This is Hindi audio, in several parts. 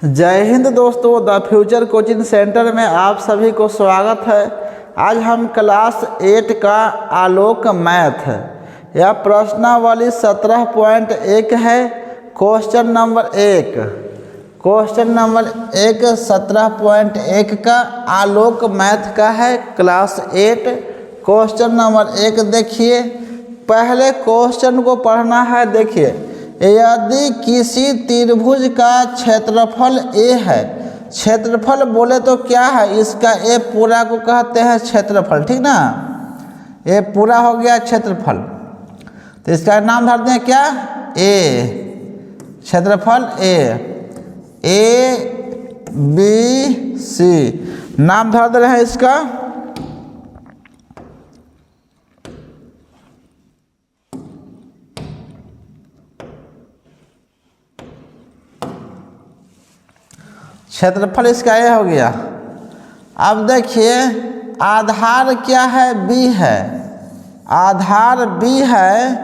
जय हिंद दोस्तों, द फ्यूचर कोचिंग सेंटर में आप सभी को स्वागत है। आज हम क्लास 8 का आलोक मैथ या प्रश्नावली 17.1 है। क्वेश्चन नंबर 1 17.1 का आलोक मैथ का है, क्लास 8। क्वेश्चन नंबर 1 देखिए, पहले क्वेश्चन को पढ़ना है। देखिए, यदि किसी त्रिभुज का क्षेत्रफल ए है, क्षेत्रफल बोले तो क्या है, इसका ए पूरा को कहते हैं क्षेत्रफल, ठीक ना। ए पूरा हो गया क्षेत्रफल, तो इसका नाम धर दें क्या, ए, क्षेत्रफल ए बी सी नाम धर दे रहे हैं इसका। क्षेत्रफल इसका ए हो गया। अब देखिए, आधार क्या है, बी है। आधार बी है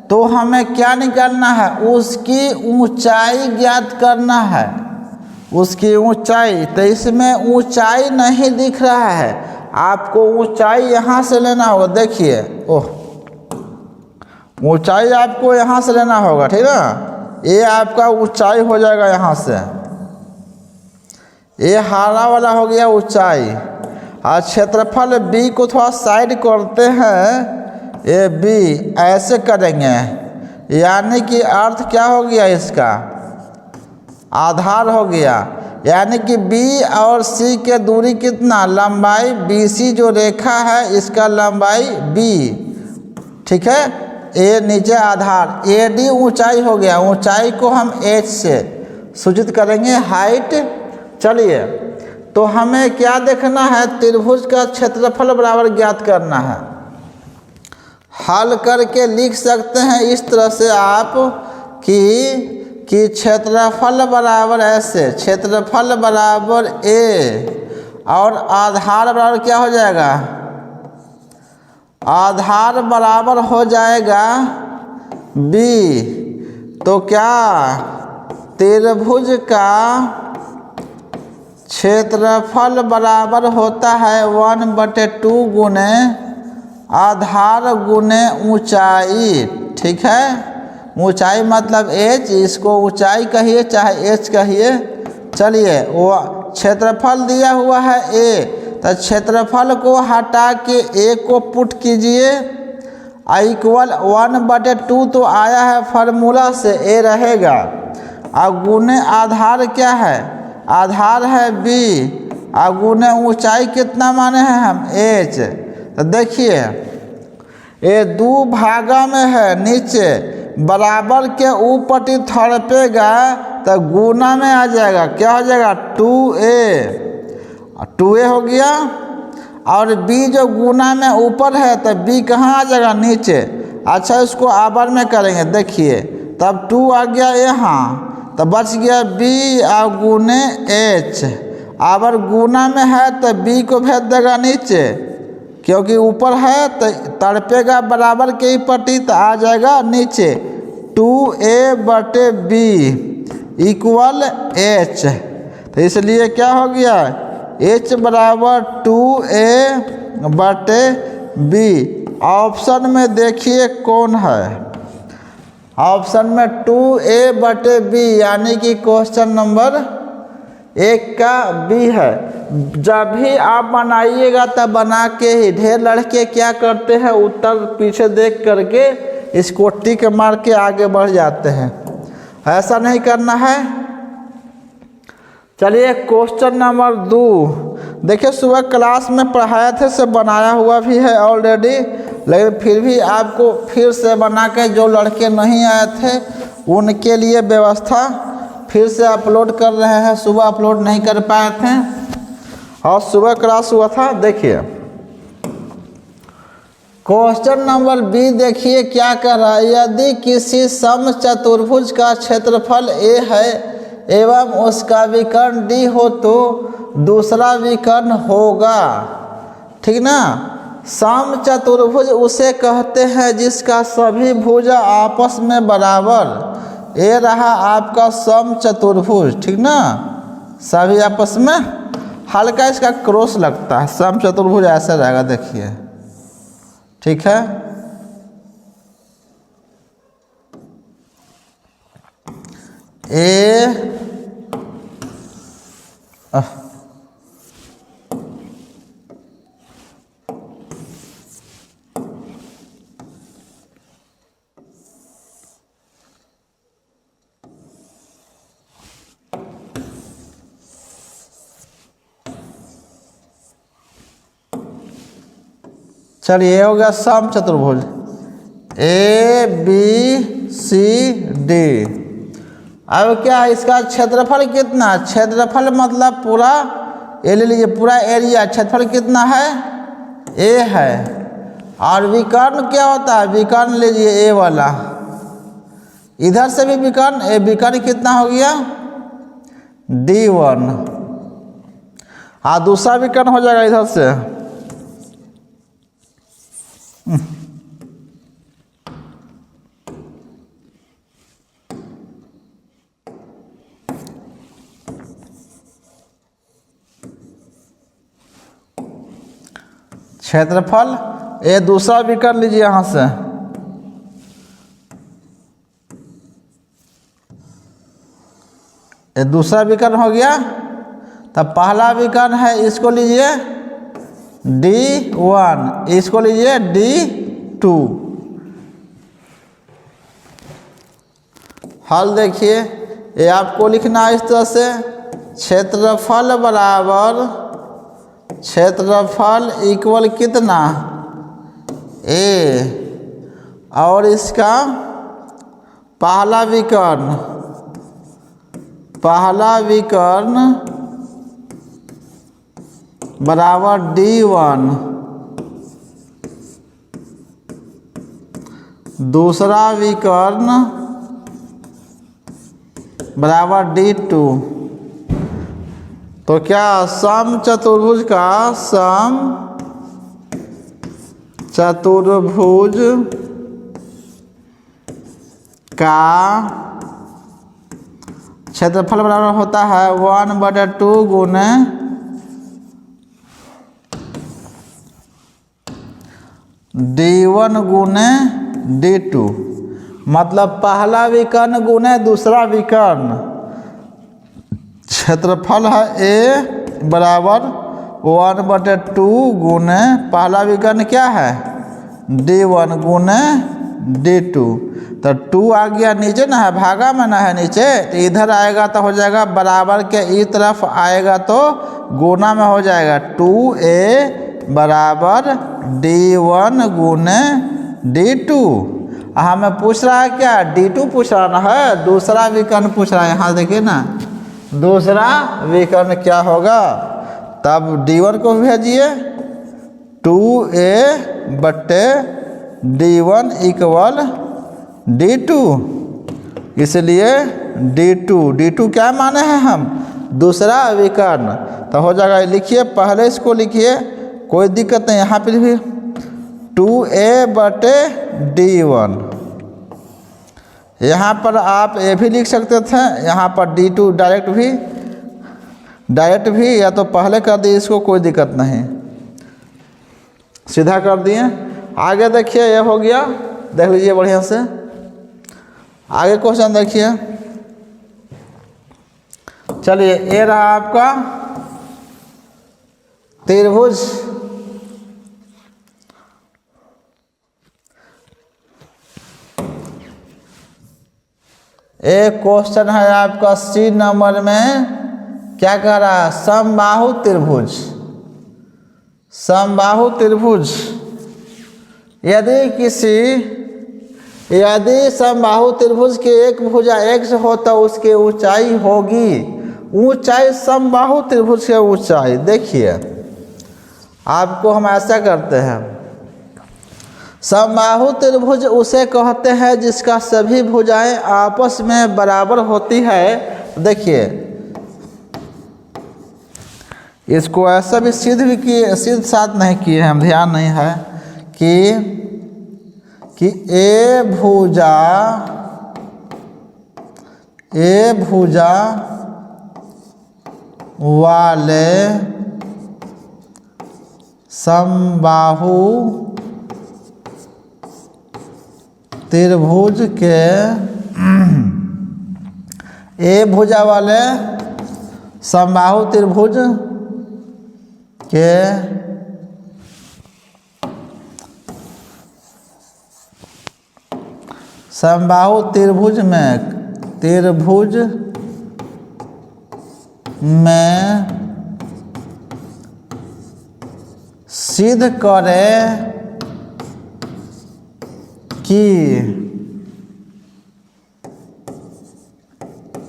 तो हमें क्या निकालना है, उसकी ऊंचाई ज्ञात करना है, उसकी ऊंचाई। तो इसमें ऊंचाई नहीं दिख रहा है, आपको ऊंचाई यहाँ से लेना होगा। देखिए, ओह, ऊंचाई आपको यहाँ से लेना होगा, ठीक ना। ये आपका ऊंचाई हो जाएगा यहाँ से, ये हरा वाला हो गया ऊंचाई। और क्षेत्रफल बी को थोड़ा साइड करते हैं, ये बी ऐसे करेंगे, यानी कि अर्थ क्या हो गया, इसका आधार हो गया। यानी कि बी और सी के दूरी कितना, लंबाई बी सी जो रेखा है इसका लंबाई बी, ठीक है। ए नीचे आधार, ए डी ऊंचाई हो गया। ऊंचाई को हम एच से सूचित करेंगे, हाइट। चलिए, तो हमें क्या देखना है, त्रिभुज का क्षेत्रफल बराबर ज्ञात करना है। हल करके लिख सकते हैं इस तरह से आप कि क्षेत्रफल बराबर ऐसे, क्षेत्रफल बराबर ए और आधार बराबर क्या हो जाएगा, आधार बराबर हो जाएगा बी। तो क्या त्रिभुज का क्षेत्रफल बराबर होता है 1/2 गुने आधार गुने ऊंचाई, ठीक है। ऊंचाई मतलब एच, इसको ऊंचाई कहिए चाहे एच कहिए। चलिए, वो क्षेत्रफल दिया हुआ है ए, तो क्षेत्रफल को हटा के ए को पुट कीजिए, इक्वल 1/2 तो आया है फार्मूला से, ए रहेगा। और गुने आधार क्या है, आधार है बी, और गुने ऊंचाई कितना माने हैं हम, एच। तो देखिए, ये 2 भागा में है, नीचे बराबर के ऊपर थड़पेगा तो गुना में आ जाएगा, क्या हो जाएगा 2a हो गया। और b जो गुना में ऊपर है तो b कहाँ आ जाएगा, नीचे। अच्छा, इसको आवर में करेंगे, देखिए, तब 2 आ गया यहाँ, तो बच गया b और गुने h। आवर गुना में है तो b को भेज देगा नीचे, क्योंकि ऊपर है तो तड़पेगा बराबर के ही पट्टी, तो आ जाएगा नीचे 2a/b इक्वल h। तो इसलिए क्या हो गया, h बराबर 2a/b। ऑप्शन में देखिए कौन है, ऑप्शन में 2a/b, यानी कि क्वेश्चन नंबर 1 का बी है। जब भी आप बनाइएगा तब बना के ही, ढेर लड़के क्या करते हैं, उत्तर पीछे देख करके इसको टिक मार के आगे बढ़ जाते हैं, ऐसा नहीं करना है। चलिए, क्वेश्चन नंबर 2 देखिए, सुबह क्लास में पढ़ाया थे, से बनाया हुआ भी है ऑलरेडी, लेकिन फिर भी आपको फिर से बना के, जो लड़के नहीं आए थे उनके लिए व्यवस्था फिर से अपलोड कर रहे हैं। सुबह अपलोड नहीं कर पाए थे और सुबह क्लास हुआ था। देखिए, क्वेश्चन नंबर बी देखिए क्या कर रहा है। यदि किसी समचतुर्भुज का क्षेत्रफल ए है एवं उसका विकर्ण डी हो तो दूसरा विकर्ण होगा, ठीक ना। समचतुर्भुज उसे कहते हैं जिसका सभी भुजा आपस में बराबर, ये रहा आपका समचतुर्भुज, ठीक ना। सभी आपस में हल्का इसका क्रॉस लगता है, समचतुर्भुज ऐसा रहेगा, देखिए। ठीक है, ए चलिए, ये हो गया समचतुर्भुज ए बी सी डी। अब क्या है, इसका क्षेत्रफल कितना? क्षेत्रफल मतलब पूरा, ये ले लीजिए पूरा एरिया, क्षेत्रफल कितना है? ए है। और विकर्ण क्या होता है? विकर्ण लीजिए ए वाला, इधर से भी विकर्ण, ए विकर्ण कितना हो गया? D1। हाँ, दूसरा विकर्ण हो जाएगा इधर से, क्षेत्रफल ये दूसरा विकर्ण लीजिए यहाँ से, ये दूसरा विकर्ण हो गया। तब पहला विकर्ण है, इसको लीजिए D1, इसको लीजिए D2। हल देखिए, ये आपको लिखना है इस तरह से, क्षेत्रफल बराबर क्षेत्रफल इक्वल कितना? ए, और इसका पहला विकर्ण बराबर D1, दूसरा विकर्ण बराबर D2। तो क्या समचतुर्भुज का समचतुर्भुज का क्षेत्रफल बराबर होता है 1/2 गुने D1 गुने D2, मतलब पहला विकर्ण गुने दूसरा विकर्ण। क्षेत्रफल है A बराबर 1/2 गुने पहला विकर्ण क्या है? D1 गुने D2। तो 2 आ गया नीचे ना है, भागा में ना है नीचे, तो इधर आएगा तो हो जाएगा बराबर के ई तरफ आएगा तो गुना में हो जाएगा, 2A बराबर D1 गुने D2। हमें पूछ रहा है क्या? D2 पूछ रहा ना है, दूसरा विकर्ण पूछ रहा है। यहाँ देखिए ना, दूसरा विकर्ण क्या होगा? तब D1 को भेजिए, 2A बट्टे D1 इक्वल D2, इसलिए D2 क्या माने हैं हम? दूसरा विकर्ण। तो हो जाएगा, लिखिए पहले इसको लिखिए, कोई दिक्कत नहीं, यहाँ पे भी 2A बटे D1। यहाँ पर आप ए भी लिख सकते थे, यहाँ पर D2 डायरेक्ट भी, या तो पहले कर दिए इसको, कोई दिक्कत नहीं, सीधा कर दिए। आगे देखिए, ये हो गया, देख लीजिए बढ़िया से। आगे क्वेश्चन देखिए, चलिए, ये रहा आपका त्रिभुज। एक क्वेश्चन है आपका C नंबर में, क्या कह रहा है? समबाहु त्रिभुज। यदि समबाहु त्रिभुज की एक भुजा x हो तो उसकी ऊंचाई होगी, ऊंचाई समबाहु त्रिभुज की ऊंचाई। देखिए, आपको हम ऐसा करते हैं, समबाहु त्रिभुज उसे कहते हैं जिसका सभी भुजाएं आपस में बराबर होती है। देखिए, इसको ऐसा भी सिद्ध भी किए, सिद्ध साथ नहीं किए हम, ध्यान नहीं है कि ए भुजा वाले समबाहु त्रिभुज के ए भुजा वाले समबाहु त्रिभुज के समबाहु त्रिभुज में सिद्ध करे कि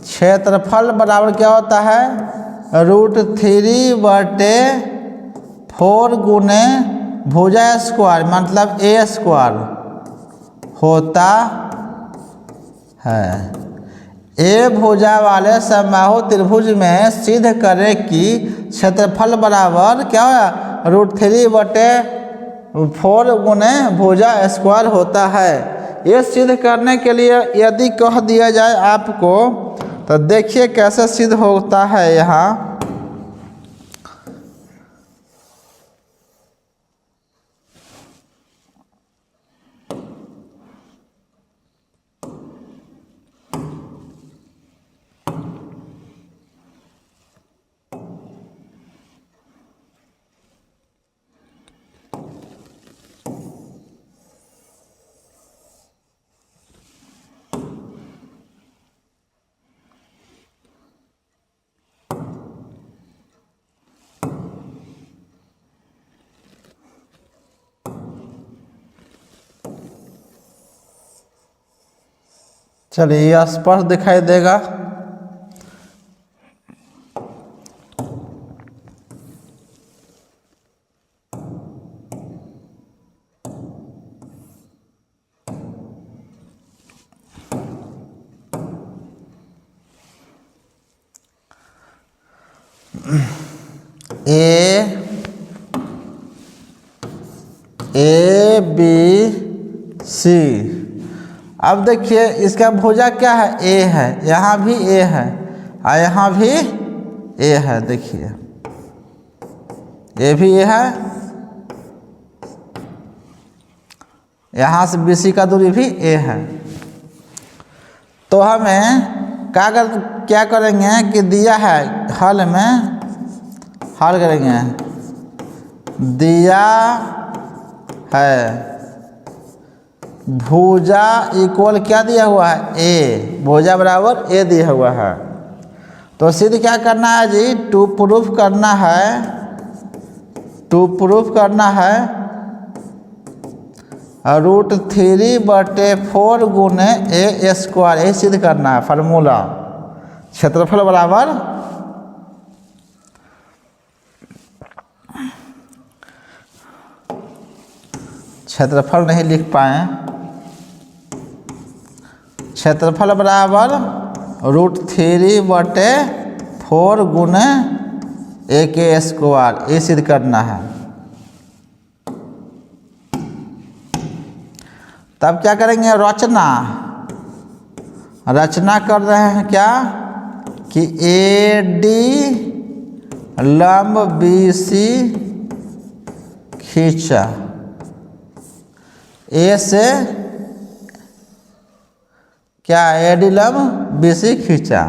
क्षेत्रफल बराबर क्या होता है, √3/4 गुने भुजा स्क्वायर मतलब ए स्क्वायर होता है। ए भुजा वाले समबाहु त्रिभुज में सिद्ध करे कि क्षेत्रफल बराबर क्या है, √3/4 गुने भुजा स्क्वायर होता है। ये सिद्ध करने के लिए यदि कह दिया जाए आपको तो देखिए कैसे सिद्ध होता है। यहाँ चलिए स्पष्ट दिखाई देगा। A B C. अब देखिए इसका भुजा क्या है, ए है, यहाँ भी ए है और यहाँ भी ए है। देखिए ये भी ए है, यहाँ से BC का दूरी भी ए है। तो हमें क्या करेंगे कि दिया है हल में, हल करेंगे, दिया है भुजा इक्वल क्या दिया हुआ है, ए, भुजा बराबर ए दिया हुआ है। तो सिद्ध क्या करना है जी, टू प्रूफ करना है, टू प्रूफ करना है √3/4 गुने ए स्क्वायर, यही सिद्ध करना है फार्मूला। क्षेत्रफल बराबर क्षेत्रफल नहीं लिख पाए, क्षेत्रफल बराबर √3/4 गुने ए के स्क्वायर, ये सिद्ध करना है। तब क्या करेंगे, रचना कर रहे हैं क्या कि AD लंब BC खींचा, ए से क्या AD लंब BC खींचा,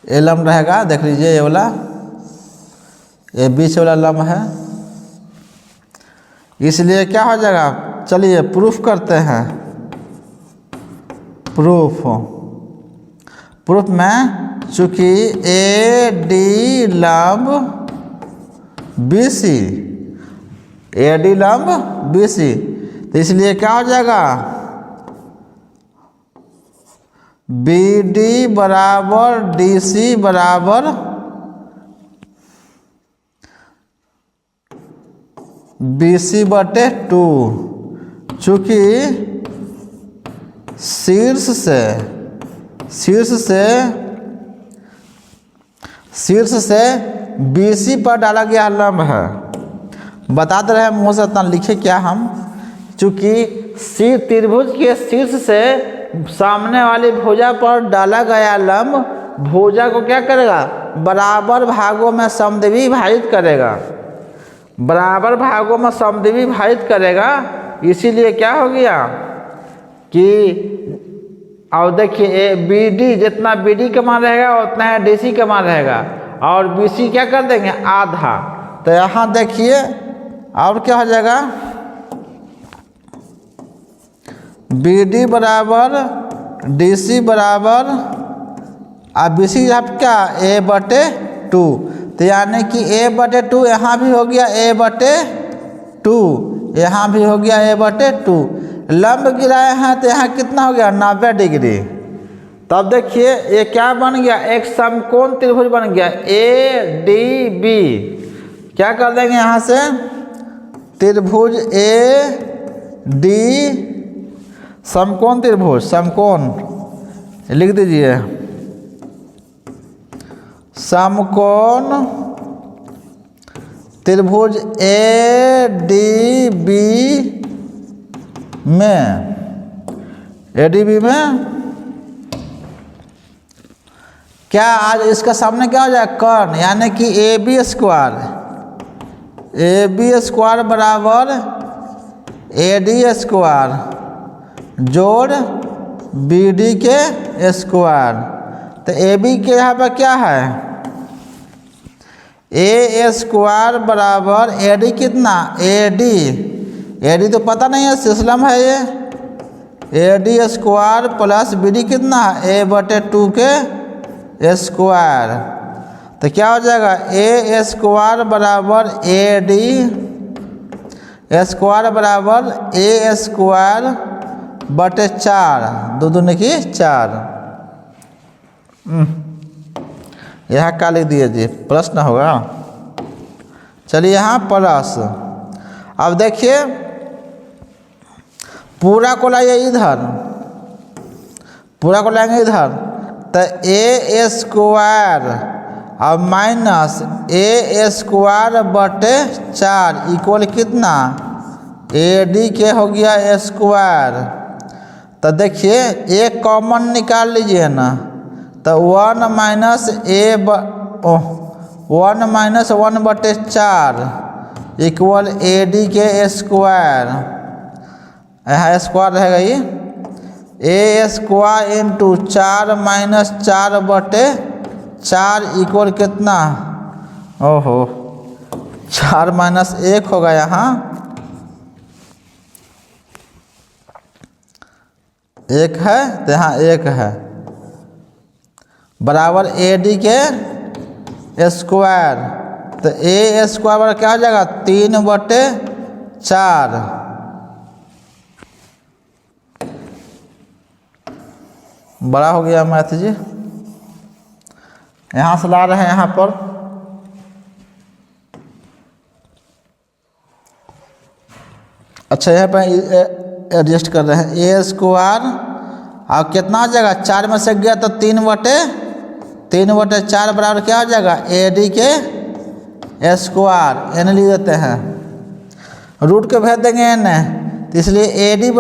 ए लंब रहेगा, देख लीजिए ये वाला, ये बीच वाला लंब है, इसलिए क्या हो जाएगा। चलिए प्रूफ करते हैं। प्रूफ में चूंकि AD लंब BC, AD लंब BC, तो इसलिए क्या हो जाएगा, BD बराबर DC बराबर BC/2। चूँकि शीर्ष से BC पर डाला गया लंब है। बताते रहे मुँह से, इतना लिखे क्या हम, चूँकि त्रिभुज के शीर्ष से सामने वाली भुजा पर डाला गया लंब भुजा को क्या करेगा, बराबर भागों में समद्विभाजित करेगा, बराबर भागों में समद्विभाजित करेगा। इसीलिए क्या हो गया कि और देखिए बी डी, जितना बी डी का मान रहेगा उतना है डी सी का मान रहेगा, और बी सी क्या कर देंगे, आधा। तो यहाँ देखिए और क्या हो जाएगा, बी डी बराबर डी सी बराबर, अब बी सी यहाँ क्या, ए बटे टू। तो यानी कि ए बटे टू यहाँ भी हो गया ए बटे टू, यहाँ भी हो गया ए बटे टू। लंब गिराए हैं तो यहाँ कितना हो गया, 90 डिग्री। तब देखिए ये क्या बन गया, एक समकोण त्रिभुज बन गया ए डी बी। क्या कर देंगे यहाँ से, त्रिभुज ए डी समकोण त्रिभुज, समकोण लिख दीजिए, समकोण त्रिभुज ए डी बी में, ए डी बी में क्या आज इसका सामने क्या हो जाए, कर्ण, यानी कि A B square, A B square बराबर ए डी स्क्वायर जोड़ बी डी के स्क्वायर। तो ए बी के यहाँ पर क्या है, ए स्क्वायर बराबर ए डी कितना, ए डी तो पता नहीं है, सिस्लम है ये, A D square plus B D कितना, ए बटे टू के स्क्वायर। तो क्या हो जाएगा, ए स्क्वायर बराबर ए डी स्क्वायर बराबर ए स्क्वायर बटे 4, दो दूनी की 4। यहाँ क्या लिख दिए जी, प्रश्न होगा। चलिए यहाँ प्लस, अब देखिए पूरा को लाइए इधर, पूरा को लाएंगे इधर, तो ए स्क्वायर और माइनस ए स्क्वायर बटे 4 इक्वल कितना, ए डी के हो गया स्क्वायर। तो देखिए एक कॉमन निकाल लीजिए ना, तो 1 माइनस 1 बटे 4 इक्वल ए डी के स्क्वायर, यहाँ स्क्वायर रहेगा ये, ए स्क्वायर इंटू 4 माइनस 4 बटे 4 इक्वल कितना, ओहो 4 माइनस 1 होगा, यहाँ 1 है तो यहाँ 1 है, बराबर ए डी के स्क्वायर। तो ए स्क्वायर बराबर क्या हो जाएगा, 3 बटे 4, बड़ा हो गया मैथ जी। यहाँ से ला रहे हैं यहाँ पर, अच्छा यहाँ पर एडजस्ट कर रहे हैं, ए स्क्वायर और कितना हो जाएगा, 4 में से गया तो 3 बटे 4 बराबर क्या हो जाएगा, ए डी के स्क्वायर, एन लिख देते हैं, रूट को भेज देंगे एन, तो इसलिए ए डी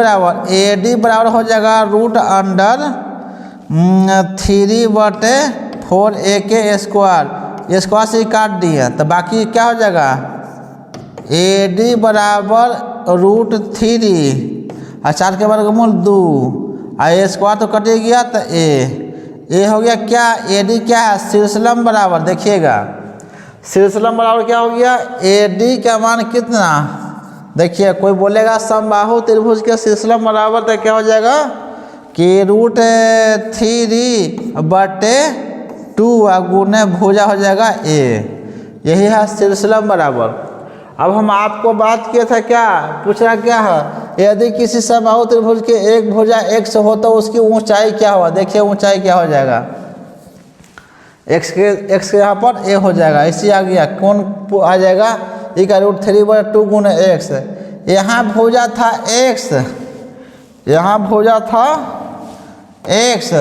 बराबर हो जाएगा रूट अंडर 3 बटे 4 ए के स्क्वायर, स्क्वायर से काट दिए तो बाकी क्या हो जाएगा, ए डी बराबर रूट 3 और 4 के वर्गमूल 2 और ए स्क्वायर तो कट गया, तो ए हो गया क्या, ए डी क्या है, शीर्षलंब बराबर, देखिएगा शीर्षलंब बराबर क्या हो गया, ए डी का मान कितना, देखिए कोई बोलेगा समबाहु त्रिभुज के शीर्षलंब बराबर, तो क्या हो जाएगा कि रूट 3 बटे 2 और गुने भुजा हो जाएगा ए, यही है शीर्षलंब बराबर। अब हम आपको बात किए थे, क्या पूछा क्या है, यदि किसी समबाहु त्रिभुज के एक भुजा x हो तो उसकी ऊंचाई क्या होगा, देखिए ऊंचाई क्या हो जाएगा, x के यहाँ पर a हो जाएगा, इसी आ गया, कौन आ जाएगा, e का रूट 3 बटे 2 गुने x, यहाँ भुजा था x, यहाँ भुजा था x,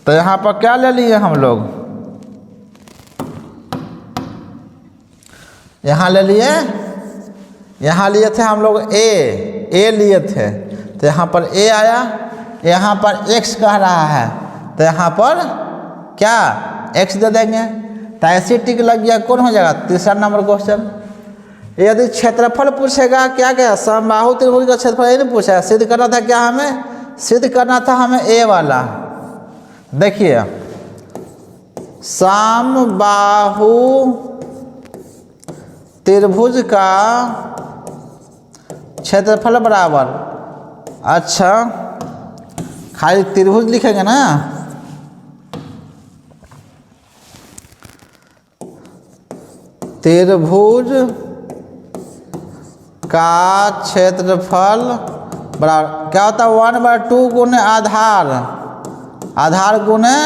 तो यहाँ पर क्या ले लिए हम लोग, यहाँ ले लिए, यहाँ लिए थे हम लोग ए लिए थे, तो यहाँ पर ए आया, यहाँ पर x कह रहा है तो यहाँ पर क्या x दे देंगे, तो ऐसी टिक लग गया, कौन हो जाएगा तीसरा नंबर क्वेश्चन। यदि क्षेत्रफल पूछेगा क्या क्या समबाहु त्रिभुज का क्षेत्रफल ये नहीं पूछा, सिद्ध करना था क्या, हमें सिद्ध करना था हमें ए वाला। देखिए समबाहु त्रिभुज का क्षेत्रफल बराबर, अच्छा खाली त्रिभुज लिखेंगे ना, त्रिभुज का क्षेत्रफल बराबर क्या होता है 1/2 गुने आधार, आधार गुने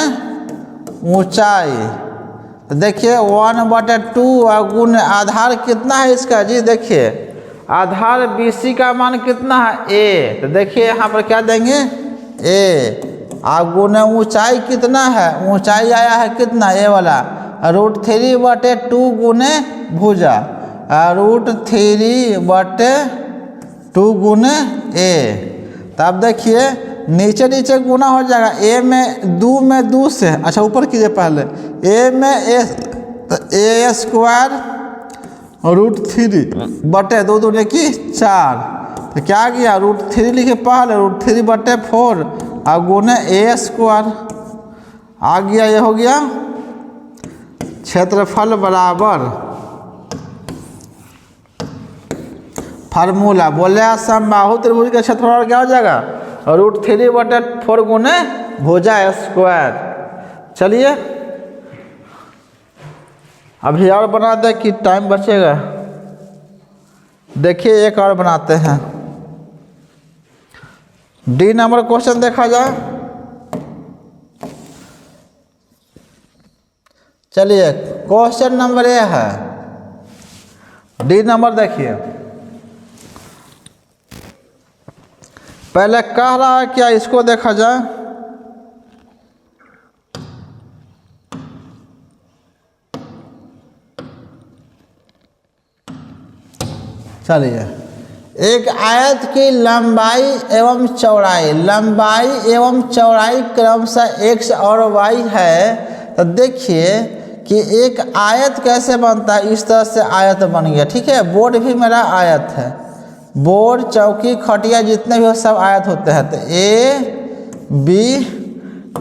ऊंचाई। तो देखिए 1/2 और गुने आधार कितना है इसका जी, देखिए आधार BC का मान कितना है a, तो देखिए यहाँ पर क्या देंगे a, और गुने ऊंचाई कितना है, ऊंचाई आया है कितना a वाला √3/2 गुने भुजा, √3/2 गुने a। तब देखिए नीचे नीचे गुना हो जाएगा, a में 2 में 2 से, अच्छा ऊपर कीजिए पहले, a में a स्क्वायर √3/2 दूने की 4, तो क्या किया √3 लिखे पहले, √3/4 और गुने a स्क्वायर आ गया, ये हो गया क्षेत्रफल बराबर फार्मूला बोले समबाहु त्रिभुज का क्षेत्रफल क्या हो जाएगा √3/4 गुने भुजा स्क्वायर। चलिए अभी और बना दे कि टाइम बचेगा, देखिए एक और बनाते हैं। डी नंबर क्वेश्चन देखा जाए। चलिए क्वेश्चन नंबर ए है, डी नंबर देखिए, पहले कह रहा है क्या, इसको देखा जाए। चलिए एक आयत की लंबाई एवं चौड़ाई, लंबाई एवं चौड़ाई क्रमशः x और y है, तो देखिए कि एक आयत कैसे बनता है, इस तरह से आयत बन गया, ठीक है। बोर्ड भी मेरा आयत है, बोर्ड चौकी खटिया जितने भी हो सब आयत होते हैं, तो A B,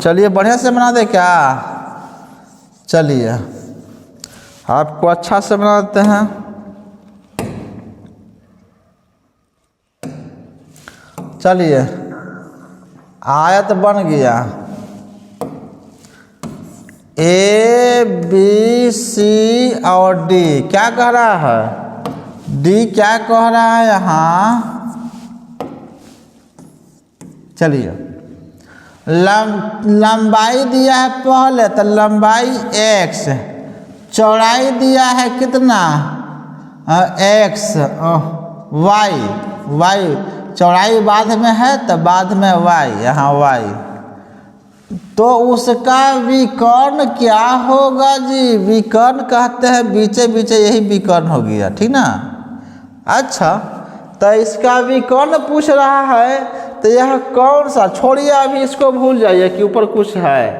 चलिए बढ़िया से बना दे क्या, चलिए आपको अच्छा से बना देते हैं। चलिए आयत बन गया, A B C और D, क्या कह रहा है D क्या कह रहा है यहाँ, चलिए लंबाई दिया है पहले, तो लंबाई x, चौड़ाई दिया है कितना x, y चौड़ाई बाद में है तो बाद में y, यहाँ y, तो उसका विकर्ण क्या होगा जी, विकर्ण कहते हैं बीचे बीचे, यही विकर्ण हो गया, ठीक ना। अच्छा तो इसका विकर्ण पूछ रहा है, तो यह कौन सा, छोड़िए अभी इसको भूल जाइए कि ऊपर कुछ है,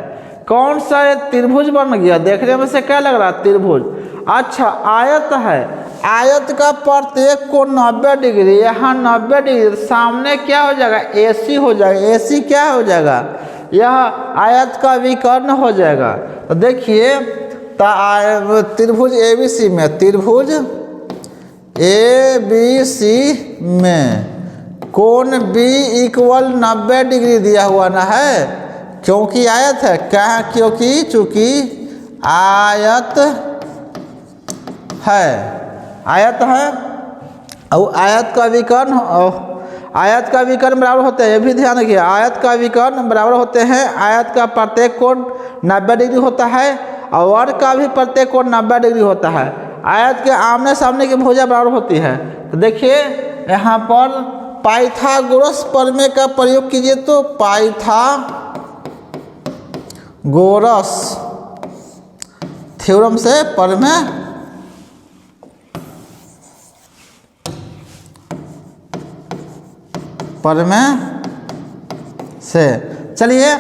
कौन सा त्रिभुज बन गया, देखने में से क्या लग रहा है त्रिभुज। अच्छा आयत है, आयत का प्रत्येक को 90 डिग्री, यहाँ 90 डिग्री, सामने क्या हो जाएगा AC हो जाएगा, AC क्या हो जाएगा, यह आयत का विकर्ण हो जाएगा। तो देखिए त्रिभुज ABC में, त्रिभुज ABC में कोण B = 90 डिग्री दिया हुआ ना है, क्योंकि आयत है, क्या है, क्योंकि चूंकि आयत है, आयत है और आयत का विकर्ण, आयत का विकर्ण बराबर होते हैं, ये भी ध्यान रखिए, आयत का विकर्ण बराबर होते हैं, आयत का प्रत्येक कोण 90 डिग्री होता है और वर्ग का भी प्रत्येक कोण 90 डिग्री होता है, आयत के आमने सामने की भुजा बराबर होती है। तो देखिए यहाँ पर पाइथागोरस प्रमेय का प्रयोग कीजिए, तो पाइथागोरस थ्योरम से प्रमेय से। चलिए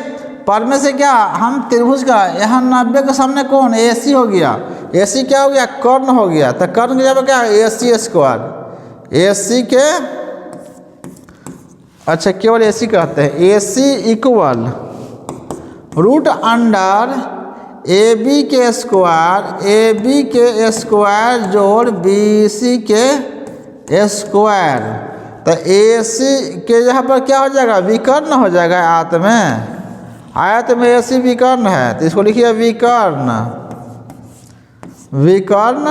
पर में से क्या हम त्रिभुज का यहाँ 90 के सामने कौन AC हो गया, AC क्या हो गया कर्ण हो गया, तो कर्ण की जगह क्या AC स्क्वायर, AC के अच्छा केवल AC कहते हैं, AC equal root under AB के स्क्वायर जोड़ BC के स्क्वायर। तो AC के यहाँ पर क्या हो जाएगा विकर्ण हो जाएगा आयत में, आयत में AC विकर्ण है तो इसको लिखिए विकर्ण, विकर्ण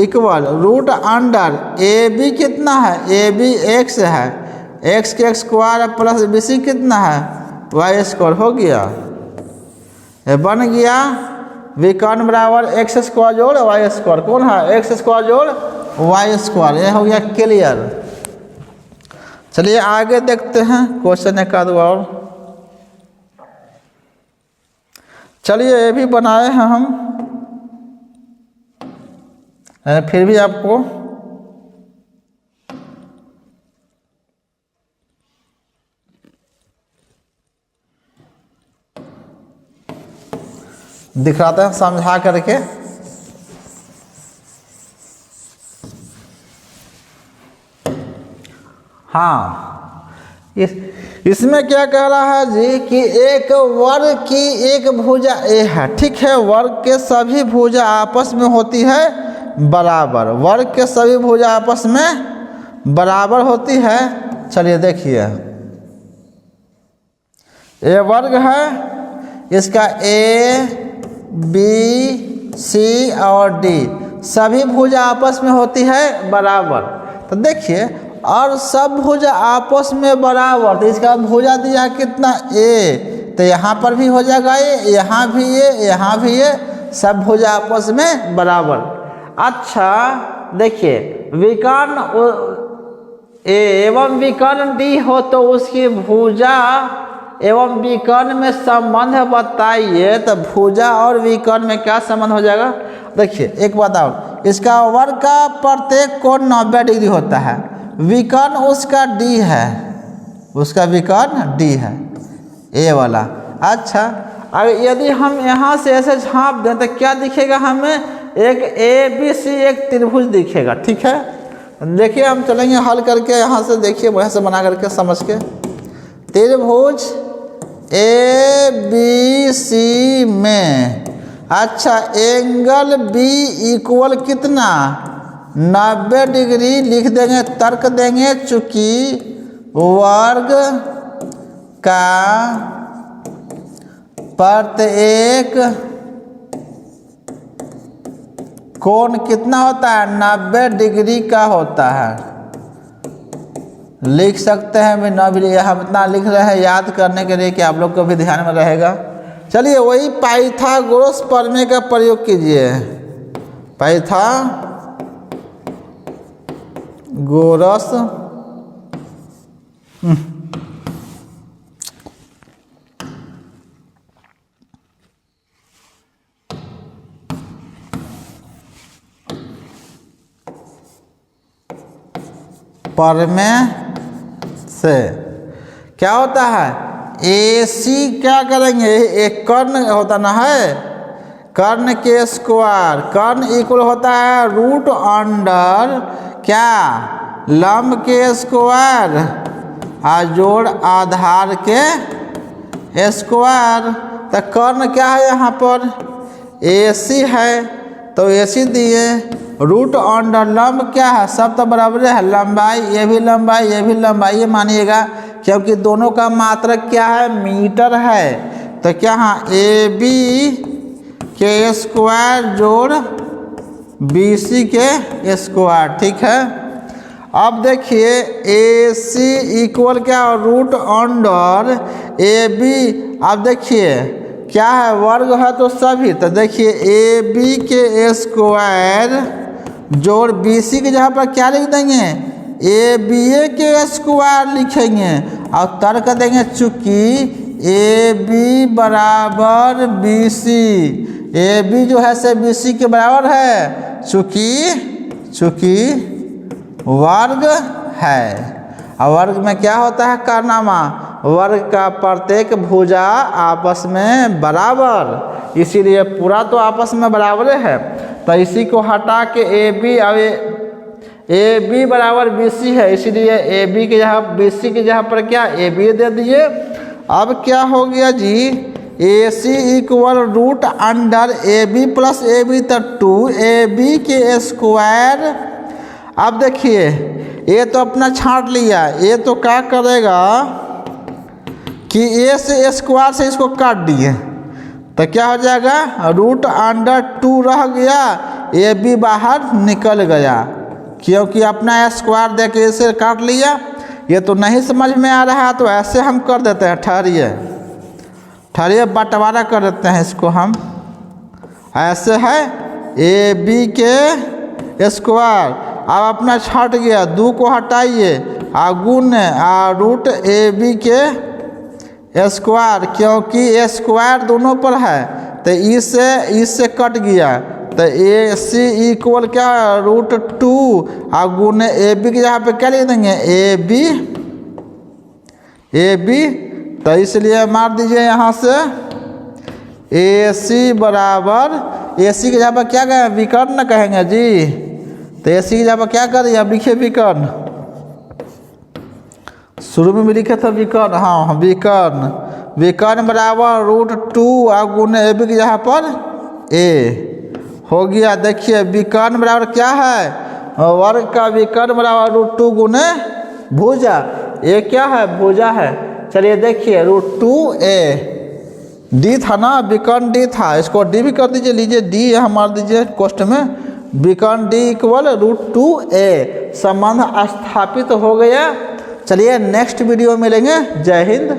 इक्वल रूट अंडर AB कितना है AB x है, x के स्क्वायर प्लस BC कितना है y स्क्वायर हो गया, ये बन गया विकर्ण बराबर x स्क्वायर जोड़ y स्क्वायर, कौन है x स्क्वायर जोड़ y स्क्वायर, ये हो गया क्लियर। चलिए आगे देखते हैं क्वेश्चन एक आध और। चलिए ये भी बनाए हैं हम, फिर भी आपको दिखाते हैं समझा करके। हाँ इसमें क्या कह रहा है जी कि एक वर्ग की एक भुजा ए है, ठीक है, वर्ग के सभी भुजा आपस में होती है बराबर, वर्ग के सभी भुजा आपस में बराबर होती है। चलिए देखिए ये वर्ग है, इसका A B C और D सभी भुजा आपस में होती है बराबर। तो देखिए और सब भुजा आपस में बराबर, तो इसका भुजा दिया कितना A, तो यहाँ पर भी हो जाएगा A, यहाँ भी A, यहाँ भी A, सब भुजा आपस में बराबर। अच्छा देखिए विकर्ण A एवं विकर्ण D हो तो उसकी भुजा एवं विकर्ण में संबंध बताइए, तो भुजा और विकर्ण में क्या संबंध हो जाएगा। देखिए एक बात और, इसका वर्ग का प्रत्येक कोण 90 डिग्री होता है, विकर्ण उसका D है, उसका विकर्ण D है A वाला। अच्छा अगर यदि हम यहाँ से ऐसे झाँप दें तो क्या दिखेगा हमें, एक ABC एक त्रिभुज दिखेगा, ठीक है। देखिए हम चलेंगे हल करके, यहाँ से देखिए बढ़िया से बना करके समझ के। त्रिभुज ABC में अच्छा एंगल B इक्वल कितना 90 डिग्री लिख देंगे, तर्क देंगे चूंकि वर्ग का प्रत्येक कोण कितना होता है 90 डिग्री का होता है। लिख सकते हैं भी 90, हम इतना लिख रहे हैं याद करने के लिए कि आप लोग को भी ध्यान में रहेगा। चलिए वही पाइथागोरस प्रमेय का प्रयोग कीजिए, पाइथागोरस प्रमेय से क्या होता है, AC क्या करेंगे, एक कर्ण होता ना है, कर्ण के स्क्वायर, कर्ण इक्वल होता है रूट अंडर क्या लंब के स्क्वायर जोड़ आधार के स्क्वायर। तो कर्ण क्या है यहाँ पर AC है, तो AC दिए, रूट अंडर लंब क्या है सब तो बराबर है, लंबाई ये भी लंबाई ये भी लंबाई, ये मानिएगा क्योंकि दोनों का मात्रक क्या है मीटर है। तो क्या हाँ AB के स्क्वायर जोड़ BC के स्क्वायर, ठीक है। अब देखिए AC इक्वल क्या रूट अंडर AB, अब देखिए क्या है वर्ग है तो सभी, तो देखिए AB के स्क्वायर जोड़ BC के जगह पर क्या लिख देंगे ABA के स्क्वायर लिखेंगे और तर्क देंगे चूंकि AB बराबर BC, AB जो है से BC के बराबर है चूंकि वर्ग है। और वर्ग में क्या होता है कारनामा, वर्ग का प्रत्येक भुजा आपस में बराबर, इसीलिए पूरा तो आपस में बराबर है। तो इसी को हटा के ए बी, अब ए बी बराबर बी सी है, इसीलिए ए बी के जगह बी सी की जगह पर क्या ए बी दे दिए। अब क्या हो गया जी, A C equal root under A B plus A B, तो 2ab के स्क्वायर। अब देखिए ये तो अपना छांट लिया, ये तो क्या करेगा कि ए से स्क्वायर से इसको काट दिए, तो क्या हो जाएगा रूट अंडर 2 रह गया, ए बी बाहर निकल गया, क्योंकि अपना स्क्वायर दे के इसे काट लिया। ये तो नहीं समझ में आ रहा है तो ऐसे हम कर देते हैं, ठहरिए बंटवारा कर देते हैं इसको हम। ऐसे है ए बी के स्क्वायर, अब अपना छट गया, 2 को हटाइए गुण रूट ए बी के स्क्वायर, क्योंकि स्क्वायर दोनों पर है तो इससे कट गया, तो ए सी इक्वल क्या रूट 2 गुण ए बी के जहाँ पे क्या लिख देंगे ए बी, तो इसलिए मार दीजिए यहाँ से ए सी बराबर, ए सी के जहाँ पर क्या कहें विकर्ण कहेंगे जी, तो ए सी के जहाँ पर क्या करें अब लिखे विकर्ण, शुरू में भी लिखे था विकर्ण, हाँ विकर्ण बराबर रूट 2 गुण ए बी के जहाँ पर ए हो गया। देखिए विकर्ण बराबर क्या है, वर्ग का विकर्ण बराबर रूट 2 गुने भुजा, ये क्या है भुजा है। चलिए देखिए रूट 2a डी था ना, विकर्ण डी था, इसको डी भी कर दीजिए, लीजिए डी यहाँ मार दीजिए क्वेश्चन में, विकर्ण डी इक्वल रूट 2a, संबंध स्थापित हो गया। चलिए नेक्स्ट वीडियो मिलेंगे, जय हिंद।